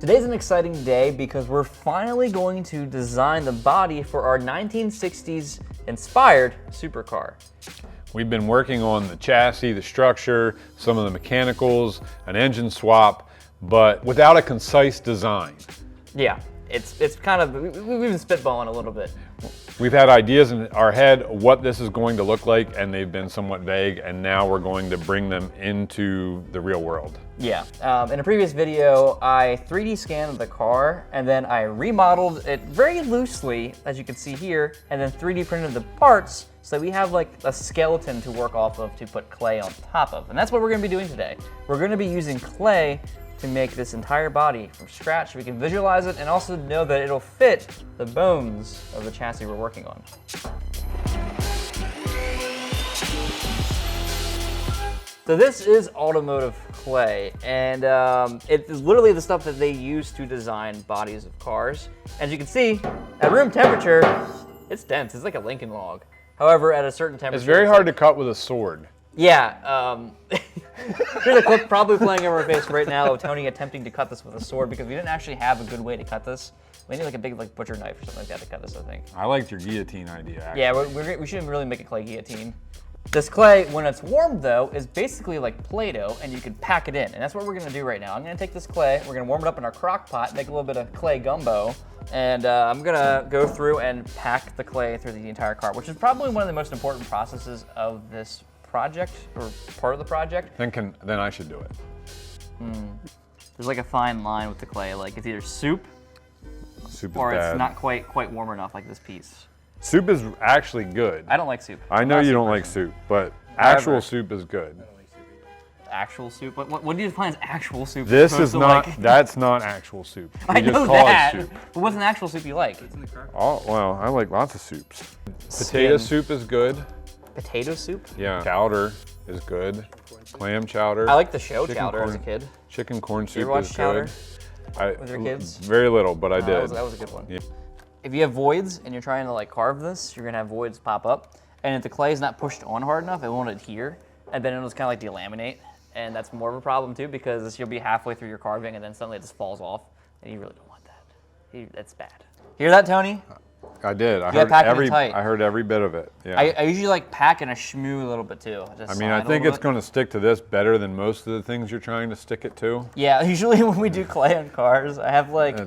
Today's an exciting day because we're finally going to design the body for our 1960s inspired supercar. We've been working on the chassis, the structure, some of the mechanicals, an engine swap, but without a concise design. Yeah, it's kind of, we've been spitballing a little bit. We've had ideas in our head what this is going to look like, and they've been somewhat vague, and now we're going to bring them into the real world. Yeah, in a previous video, I 3D scanned the car, and then I remodeled it very loosely, as you can see here, and then 3D printed the parts so we have like a skeleton to work off of to put clay on top of. And that's what we're gonna be doing today. We're gonna be using clay to make this entire body from scratch so we can visualize it and also know that it'll fit the bones of the chassis we're working on. So this is Automotive clay, and it's literally the stuff that they use to design bodies of cars. As you can see, at room temperature, it's dense. It's like a Lincoln log. However, at a certain temperature, It's very hard to cut with a sword. Yeah, there's a clip probably playing over our face right now of Tony attempting to cut this with a sword because we didn't actually have a good way to cut this. We need like a big butcher knife or something like that to cut this, I think. I liked your guillotine idea, actually. Yeah, we should really make a clay guillotine. This clay, when it's warmed though, is basically like Play-Doh, and you can pack it in. And that's what we're gonna do right now. I'm gonna take this clay, we're gonna warm it up in our crock pot, make a little bit of clay gumbo, and I'm gonna go through and pack the clay through the entire car, which is probably one of the most important processes of this project, or part of the project. Then I should do it. There's like a fine line with the clay, like it's either soup Soup is or bad. it's not quite warm enough like this piece. Soup is actually good. I don't like soup. I know you don't like soup, but actual soup is good. Actual soup? What do you define as actual soup? This is not, that's not actual soup. We I know just call that. it soup. But what's an actual soup you like? Oh, well, I like lots of soups. Potato soup is good. Potato soup? Yeah. Chowder is good. Clam chowder. I like the show chowder as a kid. Chicken corn soup You ever watch is chowder good. with your kids? Very little, but I did. That was a good one. Yeah. If you have voids and you're trying to like carve this, you're gonna have voids pop up. And if the clay is not pushed on hard enough, it won't adhere. And then it'll just kind of like delaminate. And that's more of a problem too because you'll be halfway through your carving and then suddenly it just falls off. And you really don't want that. That's bad. Hear that, Tony? I did. I heard every bit of it. Yeah. I usually like pack and I schmoo a little bit too. I mean, I think it's going to stick to this better than most of the things you're trying to stick it to. Yeah, usually when we do clay on cars, I have like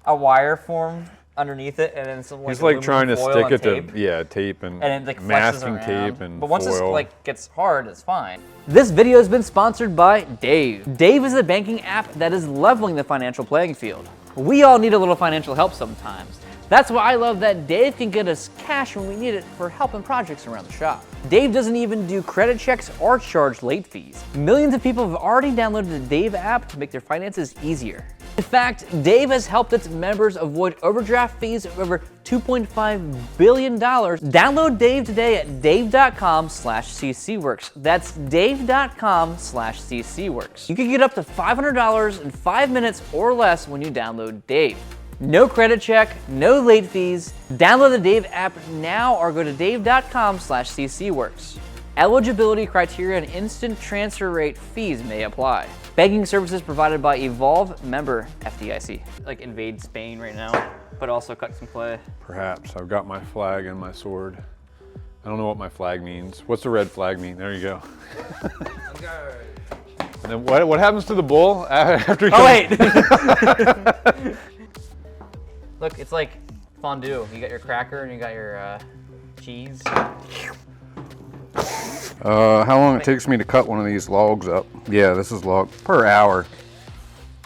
a wire form underneath it, and then some like he's like trying to stick it tape. to tape and it like masking flexes tape around. and but once foil. this like gets hard, it's fine. This video has been sponsored by Dave. Dave is a banking app that is leveling the financial playing field. We all need a little financial help sometimes. That's why I love that Dave can get us cash when we need it for helping projects around the shop. Dave doesn't even do credit checks or charge late fees. Millions of people have already downloaded the Dave app to make their finances easier. In fact, Dave has helped its members avoid overdraft fees of over $2.5 billion. Download Dave today at dave.com/ccworks. That's dave.com/ccworks. You can get up to $500 in 5 minutes or less when you download Dave. No credit check, no late fees. Download the Dave app now or go to dave.com/ccworks. Eligibility criteria and instant transfer rate fees may apply. Banking services provided by Evolve, member FDIC. Like invade Spain right now, but also cut some clay. Perhaps. I've got my flag and my sword. I don't know what my flag means. What's the red flag mean? There you go. And then what happens to the bull after you wait! Look, it's like fondue. You got your cracker and you got your cheese. How long it takes me to cut one of these logs up? Yeah, this is log per hour.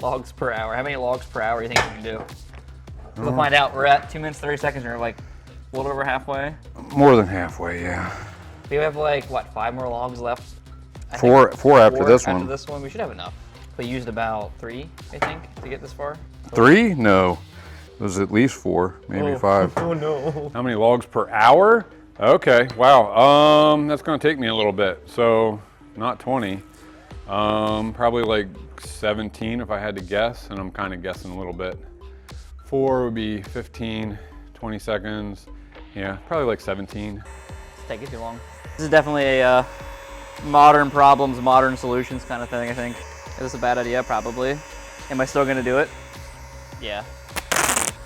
Logs per hour. How many logs per hour do you think we can do? We'll find out. We're at 2 minutes, 30 seconds, and we're like a little over halfway. More than halfway, yeah. We have like, what, 5 more logs left? Four after this one. After this one, we should have enough. We used about 3, I think, to get this far. 3? No. It was at least 4, maybe 5. Oh no. How many logs per hour? Okay, wow. That's gonna take me a little bit. So, not 20. Probably like 17 if I had to guess, and I'm kind of guessing a little bit. 4 would be 15, 20 seconds. Yeah, probably like 17. It's taking too long. This is definitely a modern problems, modern solutions kind of thing, I think. Is this a bad idea? Probably. Am I still gonna do it? Yeah.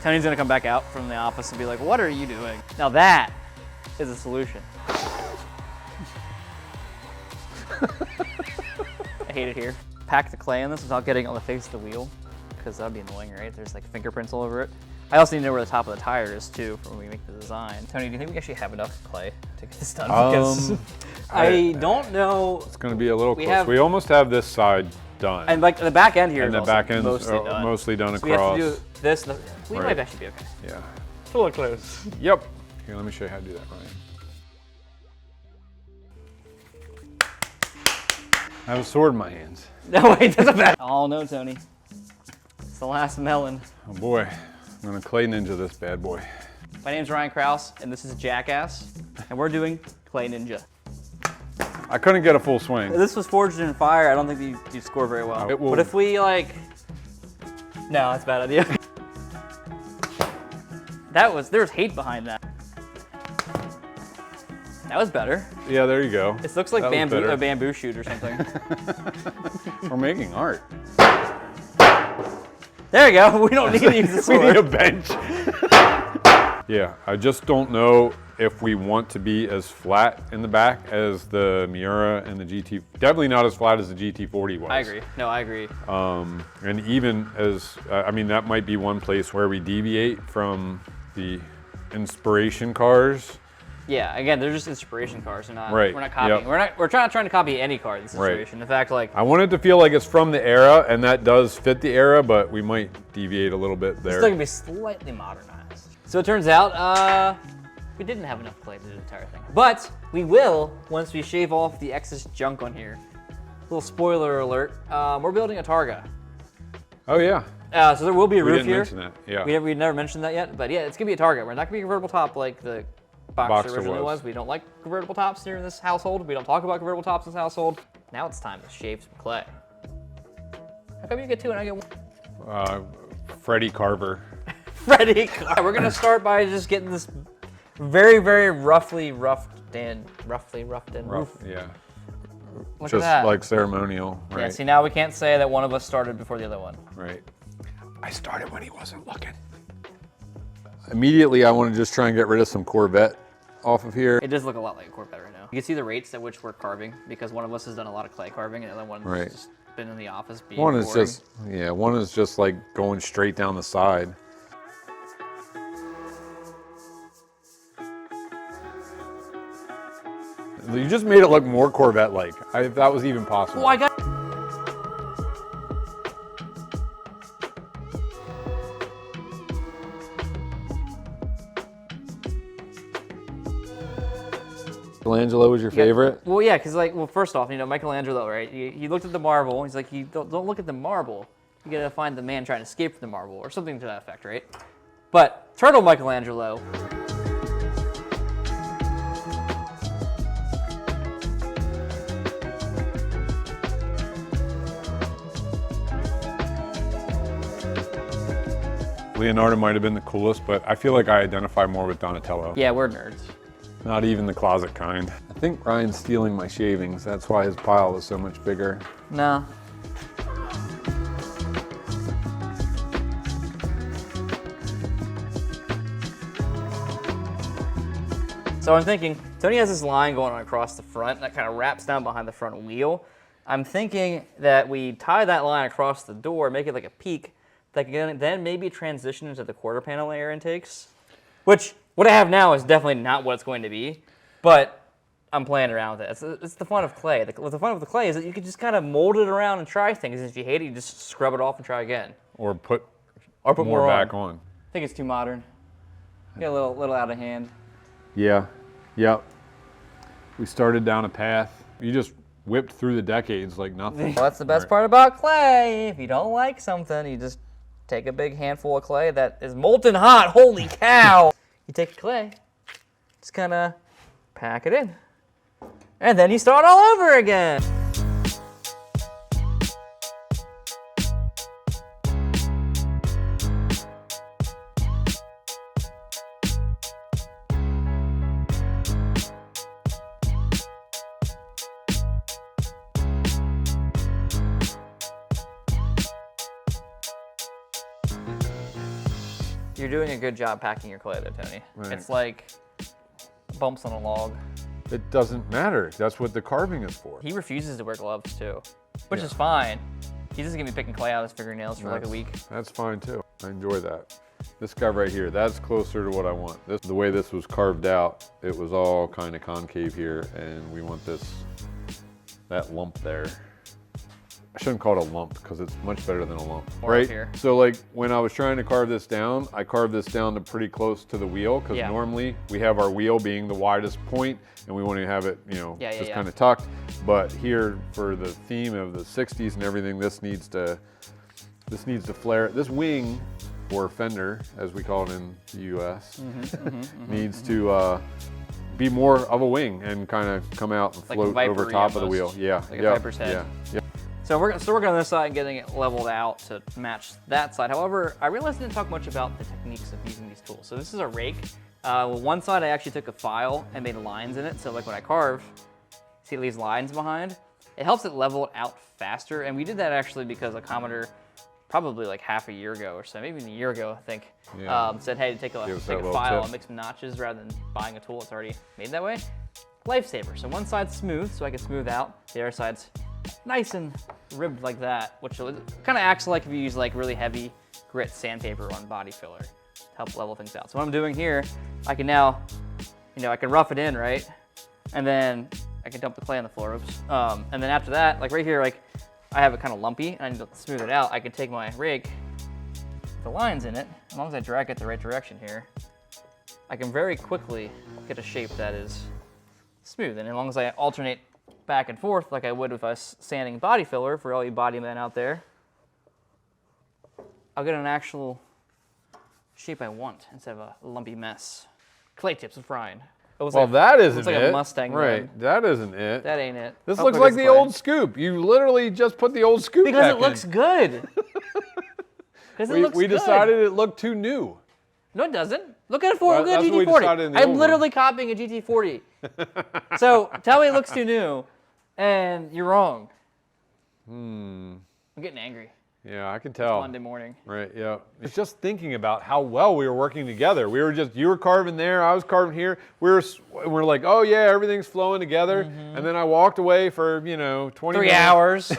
Tony's gonna come back out from the office and be like, what are you doing? Now that is a solution. I hate it here. Pack the clay in this without getting on the face of the wheel, because that'd be annoying, right? There's like fingerprints all over it. I also need to know where the top of the tire is too for when we make the design. Tony, do you think we actually have enough clay to get this done? Because I don't know. It's going to be a little close. We almost have this side done. And like the back end here and is the back end's mostly done across. We have to do this. We might actually be okay. Yeah. It's a little close. Yep. Here, let me show you how to do that, Ryan. I have a sword in my hands. No, wait, that's a bad. Oh no, Tony. It's the last melon. Oh boy, I'm gonna clay ninja this bad boy. My name's Ryan Krause, and this is Jackass, and we're doing Clay Ninja. I couldn't get a full swing. This was forged in fire. I don't think you score very well. But if we like, no, that's a bad idea. There's hate behind that. That was better. Yeah, there you go. This looks like a bamboo shoot or something. We're making art. There you go. We don't need to use the sword. We need a bench. Yeah, I just don't know if we want to be as flat in the back as the Miura and the GT. Definitely not as flat as the GT40 was. I agree. No, I agree. And even as, I mean, that might be one place where we deviate from the inspiration cars. Yeah, again, they're just inspiration cars. We're not copying. Yep. We're not trying to copy any car in this situation. In fact, like, I want it to feel like it's from the era, and that does fit the era, but we might deviate a little bit there. It's still gonna be slightly modernized. So it turns out we didn't have enough clay to do the entire thing, but we will once we shave off the excess junk on here. Little spoiler alert: we're building a Targa. Oh yeah. So there will be a roof here. We didn't mention that. Yeah. We never mentioned that yet, but yeah, it's gonna be a Targa. We're not gonna be a convertible top like the Boxer originally was. We don't like convertible tops here in this household. We don't talk about convertible tops in this household. Now it's time to shave some clay. How come you get two and I get one? Freddie Carver. Freddie Carver. We're gonna start by just getting this very, very roughly roughed in roof. Yeah. Look Just at that. like ceremonial, right? Yeah, see, now we can't say that one of us started before the other one. Right. I started when he wasn't looking. Immediately, I want to just try and get rid of some Corvette off of here. It does look a lot like a Corvette right now. You can see the rates at which we're carving because one of us has done a lot of clay carving and the other one has just been in the office being boring. One is just like going straight down the side. You just made it look more Corvette-like. If that was even possible. Oh, I got. Michelangelo was your favorite? Well, yeah, because first off, Michelangelo, right? He looked at the marble. He's like, don't look at the marble. You gotta find the man trying to escape from the marble, or something to that effect, right? But Turtle Michelangelo. Leonardo might have been the coolest, but I feel like I identify more with Donatello. Yeah, we're nerds. Not even the closet kind. I think Ryan's stealing my shavings. That's why his pile is so much bigger. No. So I'm thinking, Tony has this line going on across the front that kind of wraps down behind the front wheel. I'm thinking that we tie that line across the door, make it like a peak, that can then maybe transition into the quarter panel air intakes. Which, what I have now is definitely not what it's going to be, but I'm playing around with it. It's the fun of clay. The fun of the clay is that you can just kind of mold it around and try things. If you hate it, you just scrub it off and try again. Or put more back on. I think it's too modern. Get a little out of hand. Yeah. Yep. We started down a path. You just whipped through the decades like nothing. Well, that's the best part about clay. If you don't like something, you just take a big handful of clay that is molten hot. Holy cow! You take clay, just kind of pack it in, and then you start all over again. You're doing a good job packing your clay though, Tony. Right. It's like bumps on a log. It doesn't matter. That's what the carving is for. He refuses to wear gloves too, which Yeah. is fine. He's just gonna be picking clay out of his fingernails for like a week. That's fine too. I enjoy that. This guy right here, that's closer to what I want. The way this was carved out, it was all kind of concave here, and we want that lump there. I shouldn't call it a lump because it's much better than a lump, More right? up here. So like when I was trying to carve this down, I carved this down to pretty close to the wheel because Yeah. normally we have our wheel being the widest point and we want to have it, just Yeah. kind of tucked. But here for the theme of the 60s and everything, this needs to flare. This wing, or fender, as we call it in the US, needs to be more of a wing and kind of come out and Like float over vipery top of the almost. wheel. Yeah, Like a yeah, viper's head. yeah. So we're still working on this side and getting it leveled out to match that side. However, I realized I didn't talk much about the techniques of using these tools. So this is a rake. One side I actually took a file and made lines in it. So like when I carve, see these lines behind? It helps it level it out faster. And we did that actually because a commenter, probably like half a year ago or so, maybe even a year ago, I think, said, hey, take a Give us that little file tip. and make some notches rather than buying a tool that's already made that way. Lifesaver. So one side's smooth, so I can smooth out. The other side's nice and ribbed like that, which kind of acts like if you use like really heavy grit sandpaper on body filler to help level things out. So what I'm doing here, I can now, I can rough it in, right? And then I can dump the clay on the floor, oops. And then after that, like right here, like I have it kind of lumpy and I need to smooth it out. I can take my rake, the lines in it, as long as I drag it the right direction here, I can very quickly get a shape that is smooth. And as long as I alternate back and forth like I would if I was sanding body filler, for all you body men out there, I'll get an actual shape I want instead of a lumpy mess. Clay tips of frying. That isn't looks like it. a Mustang right? man. That isn't it. That ain't it. This Oh, looks look, like it's the clay. old scoop. You literally just put the old scoop Because back it looks in. good. Because it looks We good. decided it looked too new. No, it doesn't. Look at it Well, look at that's what we decided in GT40. the I'm old literally copying a GT40. So tell me it looks too new, and you're wrong. I'm getting angry. Yeah, I can tell. Monday morning. Right, yeah. It's just thinking about how well we were working together. You were carving there, I was carving here. We're like, oh yeah, everything's flowing together. And then I walked away for, 20 3 minutes. hours.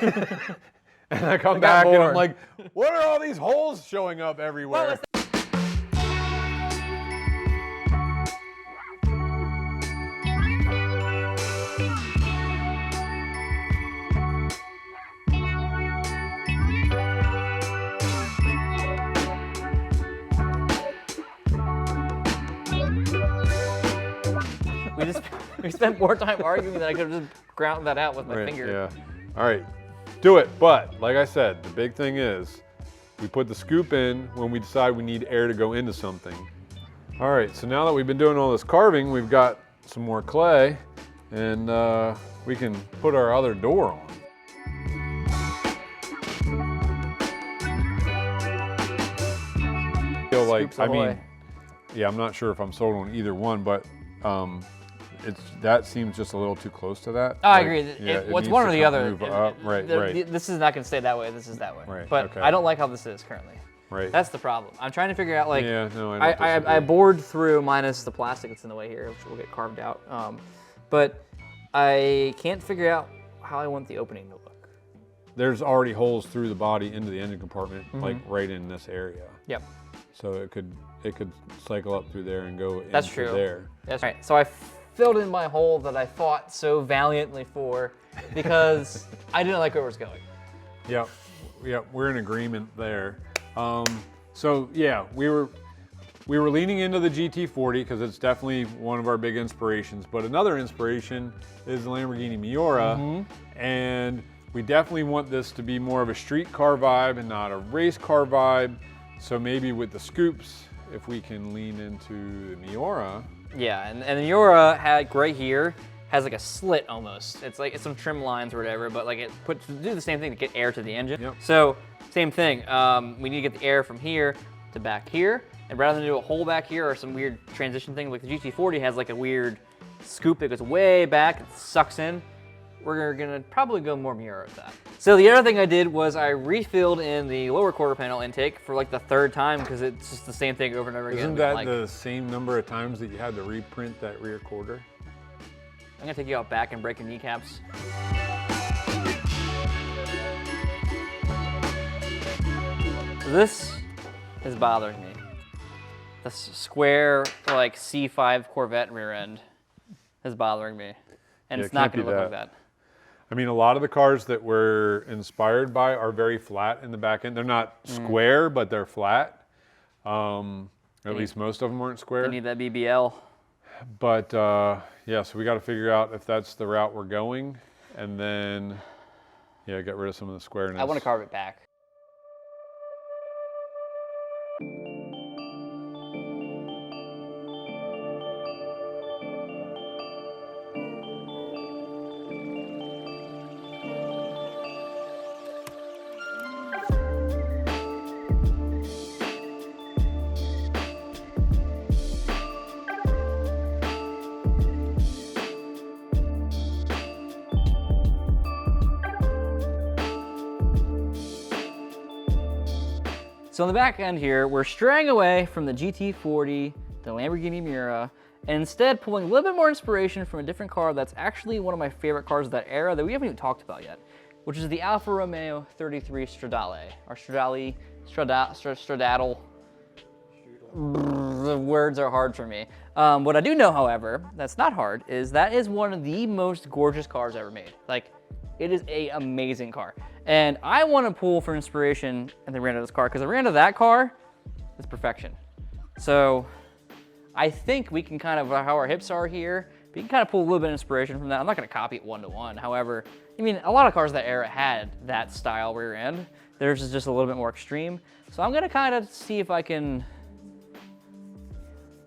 And I come back and I'm like, what are all these holes showing up everywhere? We spent more time arguing than I could have just ground that out with my finger. Yeah. All right, do it. But like I said, the big thing is we put the scoop in when we decide we need air to go into something. All right, so now that we've been doing all this carving, we've got some more clay and we can put our other door on. I feel like, Scoops ahoy. yeah, I'm not sure if I'm sold on either one, but that seems just a little too close to that. I Like, agree. yeah, it What's needs one to or the come other. move up. Right. This is not going to stay that way. This is that way. Right, But okay. I don't like how this is currently. Right. That's the problem. I'm trying to figure out like. Yeah, no, I don't I disagree. bored through minus the plastic that's in the way here, which will get carved out. But I can't figure out how I want the opening to look. There's already holes through the body into the engine compartment, like right in this area. Yep. So it could cycle up through there and go That's into true. there. That's right. So I filled in my hole that I fought so valiantly for because I didn't like where it was going. Yep, we're in agreement there. So yeah, we were leaning into the GT40 because it's definitely one of our big inspirations. But another inspiration is the Lamborghini Miura, and we definitely want this to be more of a street car vibe and not a race car vibe. So maybe with the scoops, if we can lean into the Miura. Yeah, and the Miura had right here has like a slit almost. It's like it's some trim lines or whatever, but like it do the same thing to get air to the engine. Yep. So same thing. We need to get the air from here to back here, and rather than do a hole back here or some weird transition thing, like the GT40 has like a weird scoop that goes way back, it sucks in. We're gonna probably go more Miura with that. So the other thing I did was I refilled in the lower quarter panel intake for like the 3rd time because it's just the same thing over and over again. Isn't that like, the same number of times that you had to reprint that rear quarter? I'm gonna take you out back and break your kneecaps. This is bothering me. The square like C5 Corvette rear end is bothering me, and Yeah, it's not can't gonna be look like that. that. I mean, a lot of the cars that we're inspired by are very flat in the back end. They're not square, but they're flat. At least most of them aren't square. They need that BBL. But yeah, so we got to figure out if that's the route we're going, and then yeah, get rid of some of the squareness. I want to carve it back. So on the back end here, we're straying away from the GT40, the Lamborghini Miura, and instead pulling a little bit more inspiration from a different car that's actually one of my favorite cars of that era that we haven't even talked about yet, which is the Alfa Romeo 33 Stradale, or Stradale. The words are hard for me. What I do know, however, that's not hard, is that is one of the most gorgeous cars ever made. Like, it is an amazing car. And I want to pull for inspiration in the rear end of this car, because the rear end of that car is perfection. So I think we can kind of, how our hips are here, we can kind of pull a little bit of inspiration from that. I'm not going to copy it one-to-one. However, I mean, a lot of cars of that era had that style rear end. Theirs is just a little bit more extreme. So I'm going to kind of see if I can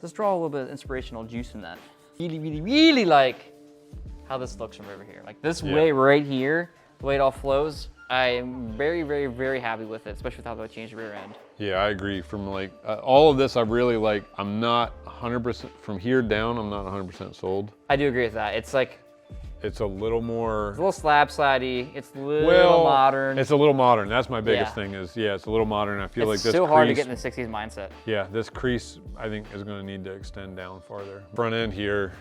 just draw a little bit of inspirational juice from that. Really, really, really like how this looks from over here. Like this way right here, the way it all flows, I am very, very, very happy with it, especially with how I changed the rear end. Yeah, I agree. From like all of this, I really like. I'm not 100% from here down. I'm not 100% sold. I do agree with that. It's like It's a little more. it's a little slab sidey. It's a little modern. It's a little modern. That's my biggest thing. Is it's a little modern. I feel like it's this. so hard to crease- get in the '60s mindset. Yeah, this crease I think is going to need to extend down farther. Front end here.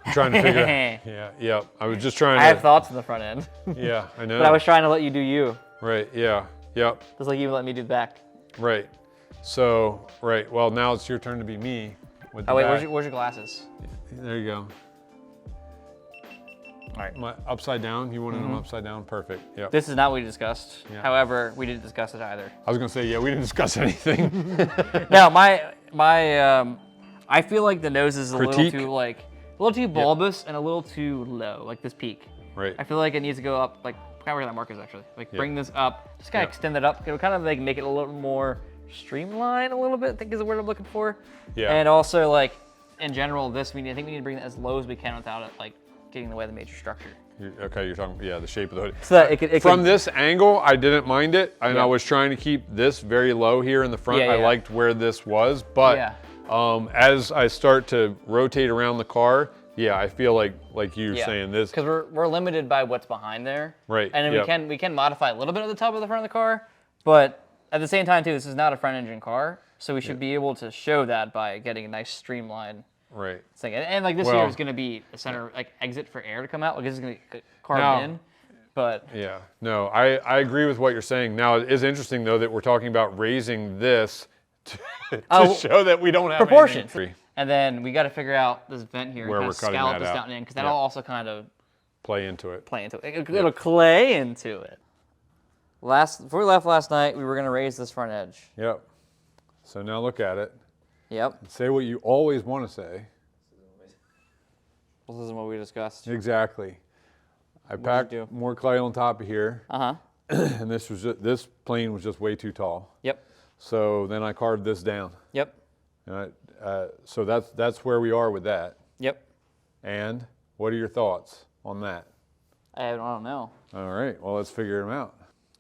I'm trying to figure. Yeah. I was just trying I to. have thoughts in the front end, Yeah, I know. but I was trying to let you do you, Right. Yeah. Yep. just like you let me do the back. Right. So right. Well, now it's your turn to be me. With the Oh wait, back. where's your glasses? There you go. All right. My upside down. You wanted them upside down? Perfect. Yep. This is not what we discussed. Yeah. However, we didn't discuss it either. I was gonna say, yeah, we didn't discuss anything. No, I feel like the nose is a Critique? little too bulbous and a little too low, like this peak. Right. I feel like it needs to go up, like kind of where that mark is actually. Like bring this up, just kind of Yeah. extend it up. It'll kind of like make it a little more streamlined a little bit, I think is the word I'm looking for. Yeah. And also like in general, I think we need to bring it as low as we can without it like getting in the way of the major structure. Okay, you're talking, the shape of the hood. So that it could, From this angle, I didn't mind it, and Yeah. I was trying to keep this very low here in the front. Yeah, I yeah. liked where this was, but as I start to rotate around the car, I feel like you're saying this. Because we're limited by what's behind there. Right, And then yep. we can modify a little bit at the top of the front of the car, but at the same time too, this is not a front engine car, so we should be able to show that by getting a nice streamline Right. thing. And like this Well- here is going to be a center like exit for air to come out. Like this is going to be carved Now- in, but Yeah. No, I agree with what you're saying. Now, it is interesting though that we're talking about raising this to show that we don't have proportion. anything. And then we got to figure out this vent here Where and we're kind of cutting scallop that this out. down in, because that'll Yeah. also kind of Play into it. play into it. It'll clay into it. Before we left last night, we were going to raise this front edge. Yep. So now look at it. Yep. Say what you always want to say. Well, this isn't what we discussed. Exactly. I packed do? more clay on top of here, Uh-huh. and this plane was just way too tall. Yep. So then I carved this down. Yep. And so that's where we are with that. Yep. And what are your thoughts on that? I don't know. All right. Well, let's figure them out.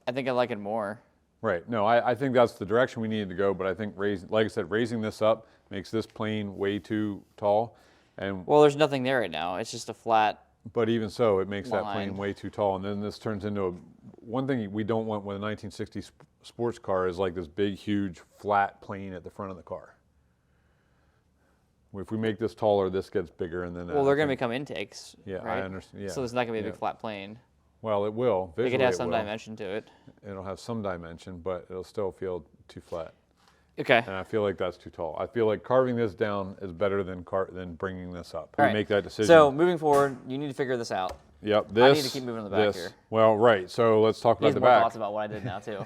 I think I like it more. Right. No, I think that's the direction we needed to go. But I think like I said, raising this up makes this plane way too tall. And Well, there's nothing there right now. It's just a flat. but even so, it makes that Line. plane way too tall. And then this turns into a one thing we don't want with a 1960 sports car is like this big, huge, flat plane at the front of the car. If we make this taller, this gets bigger, and then well, they're going to become intakes. Yeah, right? I understand. Yeah. So it's not going to be a big flat plane. Well, it will. Visually, It could have some dimension to it. It'll have some dimension, but it'll still feel too flat. Okay. And I feel like that's too tall. I feel like carving this down is better than bringing this up. All We right. make that decision. So moving forward, you need to figure this out. Yep. I need to keep moving to the back here. Well, right. So let's talk He about has the more back. thoughts about what I did now too.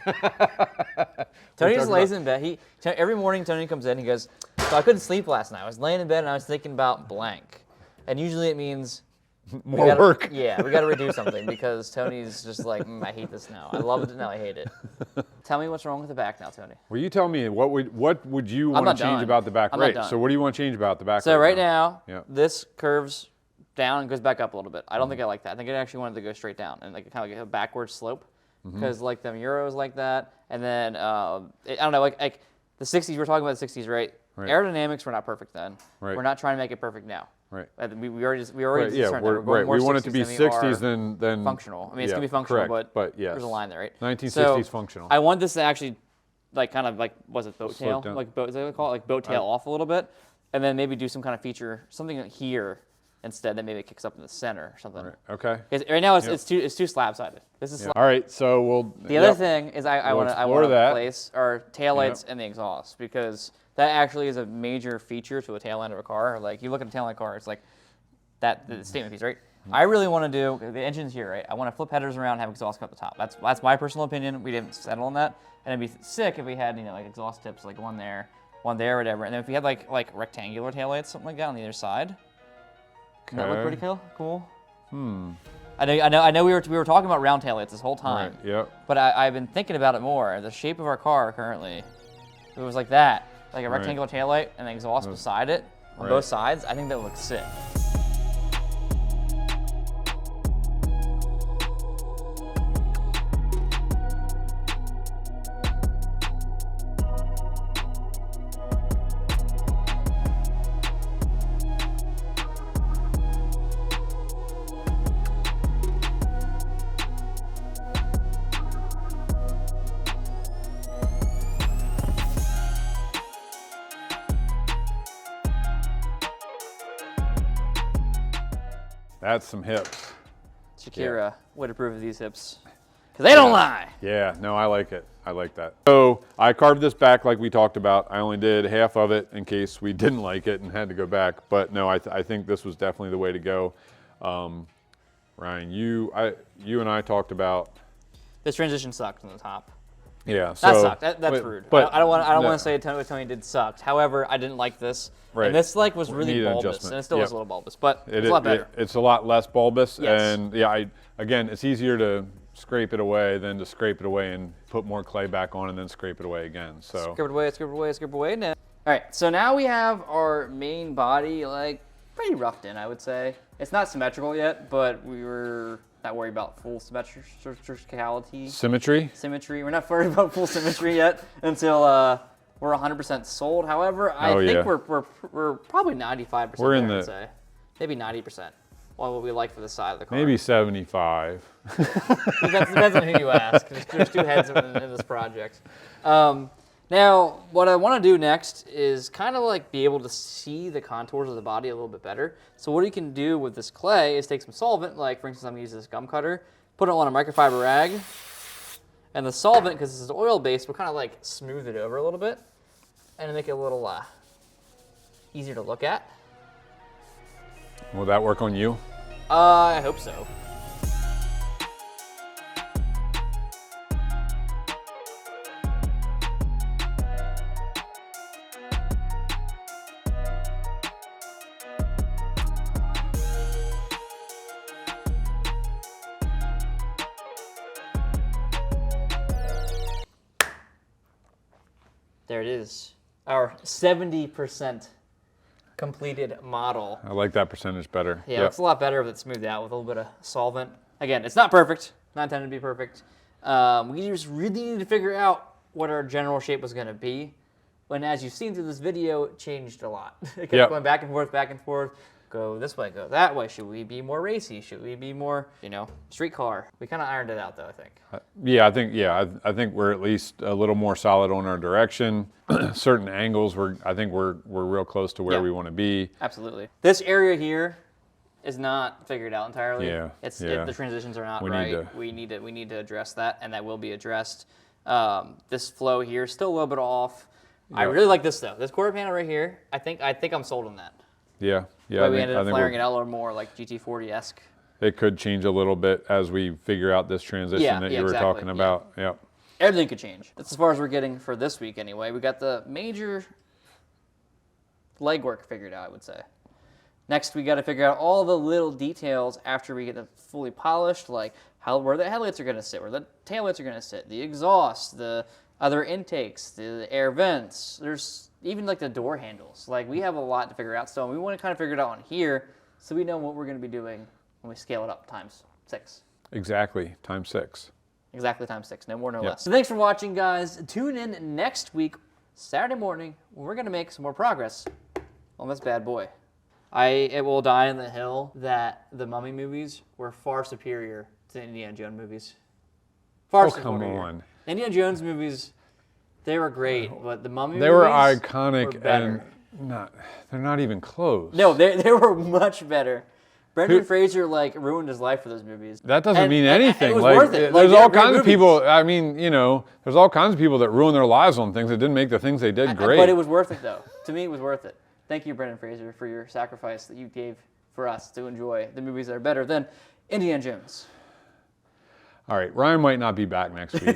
Tony just lays in bed. Every morning Tony comes in. He goes, "So I couldn't sleep last night. I was laying in bed and I was thinking about blank." And usually it means More work. Yeah, we got to redo something because Tony's just like, I hate this now. I love it now. I hate it. Tell me what's wrong with the back now, Tony. Well, you tell me what would you want to change about the back? I'm not Right. done. So what do you want to change about the back? So right now, Yep. this curves down and goes back up a little bit. I don't think I like that. I think I actually wanted to go straight down and like kind of like a backward slope because like the Euros like that. And then I don't know, like the 60s. We're talking about the 60s, right? Right. Aerodynamics were not perfect then. Right. We're not trying to make it perfect now. Right. We already Right, yeah, discerned that. we're, We're going right. more We want it to 60s be than we 60s are than functional. I mean, it's yeah, gonna be functional, correct, but yes. there's a line there, right? 1960s so functional. I want this to actually, like, kind of like, was it boat Slope tail? down. Like boat, is that what they call it? Like boat tail off a little bit, and then maybe do some kind of feature, something here instead that maybe kicks up in the center or something. Right. Okay. Because right now Yep. it's too slab sided. This is All right. So we'll. the other thing is I We'll want explore to that. replace our taillights and the exhaust because that actually is a major feature to a tail end of a car. Like you look at a tail end car, it's like that the statement piece, right? I really want to do the engine's here, right? I want to flip headers around, and have exhaust come at the top. That's my personal opinion. We didn't settle on that, and it'd be sick if we had like exhaust tips, like one there, whatever. And then if we had like rectangular taillights, something like that on the other side. Does that look pretty cool? I know we were talking about round taillights this whole time. Right. Yep. But I've been thinking about it more. The shape of our car currently, if it was like that, like a rectangular taillight and the exhaust beside it on both sides, I think that would look sick. That's some hips. Shakira would approve of these hips. Because they don't lie. Yeah, no, I like it. I like that. So I carved this back like we talked about. I only did half of it in case we didn't like it and had to go back. But no, I think this was definitely the way to go. Ryan, you and I talked about. This transition sucked on the top. Yeah, That so, sucked. That's rude. But I don't want to say what Tony did sucked. However, I didn't like this. Right. And this was really Need an bulbous, adjustment. and it still is Yep. a little bulbous, but it's a lot better. It's a lot less bulbous, Yes. and yeah, again, it's easier to scrape it away than to scrape it away and put more clay back on and then scrape it away again. So Scrape it away now. All right, so now we have our main body like pretty roughed in, I would say. It's not symmetrical yet, but we were not worried about full symmetricality. symmetry. We're not worried about full symmetry yet until we're 100% sold. However, I think we're probably 95%. We're in there, the- I'd say. Maybe 90%. Well, what we like for the side of the car. Maybe 75. Depends on who you ask. There's two heads in this project. Now, what I want to do next is kind of like be able to see the contours of the body a little bit better. So what you can do with this clay is take some solvent, like for instance I'm going to use this gum cutter, put it on a microfiber rag, and the solvent, because this is oil-based, will kind of like smooth it over a little bit and make it a little easier to look at. Will that work on you? I hope so. There it is. Our 70% completed model. I like that percentage better. Yeah, it looks a lot better if it's smoothed out with a little bit of solvent. Again, it's not perfect, not intended to be perfect. We just really need to figure out what our general shape was going to be. When, as you've seen through this video, it changed a lot. It kept going back and forth, go this way, go that way? Should we be more racy? Should we be more, street car? We kind of ironed it out though, I think. I think we're at least a little more solid on our direction. Certain angles, I think we're real close to where we want to be. Absolutely. This area here is not figured out entirely. Yeah. The transitions are not right. We need to address that, and that will be addressed. This flow here is still a little bit off. I really like this though. This quarter panel right here, I think I'm sold on that. Yeah. But we ended up flaring it out a little more like GT40-esque. It could change a little bit as we figure out this transition that you were talking about. Yeah. Everything could change. That's as far as we're getting for this week anyway. We got the major legwork figured out, I would say. Next, we got to figure out all the little details after we get it fully polished, like where the headlights are going to sit, where the taillights are going to sit, the exhaust, the other intakes, the air vents. There's even like the door handles. Like we have a lot to figure out still, and we want to kind of figure it out on here so we know what we're going to be doing when we scale it up times 6. Exactly, times 6. Exactly times 6, no more, no less. So thanks for watching, guys. Tune in next week, Saturday morning, when we're going to make some more progress on this bad boy. It will die on the hill that the Mummy movies were far superior to the Indiana Jones movies. Far superior. Come on. Indiana Jones movies, they were great, but the Mummy movies they were iconic, were better. And they're not even close. No, they were much better. Brendan Fraser ruined his life for those movies. That doesn't mean anything. It was worth it. There's all kinds of people. I mean, there's all kinds of people that ruin their lives on things that didn't make the things they did great. But it was worth it, though. To me, it was worth it. Thank you, Brendan Fraser, for your sacrifice that you gave for us to enjoy the movies that are better than Indiana Jones. All right, Ryan might not be back next week.